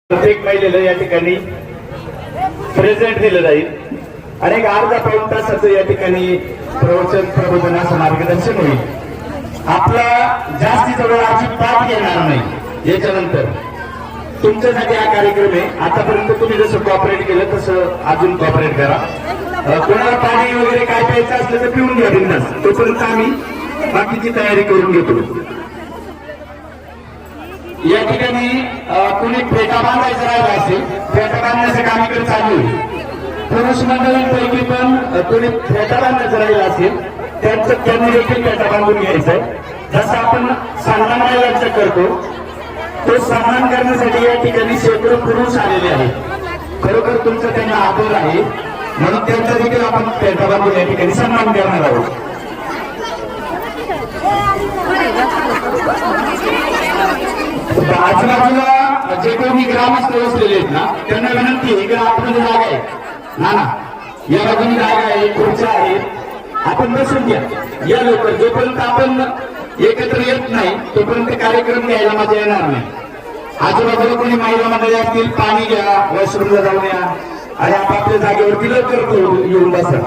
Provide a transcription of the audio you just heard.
प्रत्येक महिलेला या ठिकाणी प्रेझेंट दिलं जाईल आणि एक अर्धा पाऊण तासाचं या ठिकाणी प्रवचन प्रबोधनाचं मार्गदर्शन होईल. आपला जास्तीचा वेळ अजिबात येणार नाही. याच्यानंतर तुमच्यासाठी हा कार्यक्रम आहे. आतापर्यंत तुम्ही जसं कॉपरेट केलं तसं अजून कॉपरेट करा. कोणाला पाणी वगैरे काय प्यायचं असलं तर पिऊन घ्या बिंदास. तोपर्यंत आम्ही बाकीची तयारी करून घेतो. या ठिकाणी कोणी फेटा बांधायचं राहिला असेल, फेटा बांधण्याचं काम इकडे चालू आहे. पुरुष मंडळांपैकी पण कोणी फेटा बांधायचं राहिला असेल त्यांनी देखील फेटा बांधून घ्यायचा आहे. जसं आपण सन्मान महिलांचा करतो तो सन्मान करण्यासाठी या ठिकाणी शेकडो पुरुष आलेले आहेत. खरोखर तुमचं त्यांना आदर आहे म्हणून त्यांचा देखील आपण फेटा बांधून या ठिकाणी सन्मान करणार आहोत. आजूबाजूला जे कोणी ग्रामस्थ बसलेले आहेत ना त्यांना विनंती आहे की आपण जागा आहे ना या बाजूनी जागा आहे, खुर्च्या आहेत, आपण बसून घ्या. या लवकर जोपर्यंत आपण एकत्र येत नाही तोपर्यंत कार्यक्रम घ्यायला मजा येणार नाही. आजूबाजूला कोणी महिला मंडळी असतील पाणी घ्या, वॉशरूमला जाऊन या आणि आपापल्या जागेवरती लवकर येऊन बसा.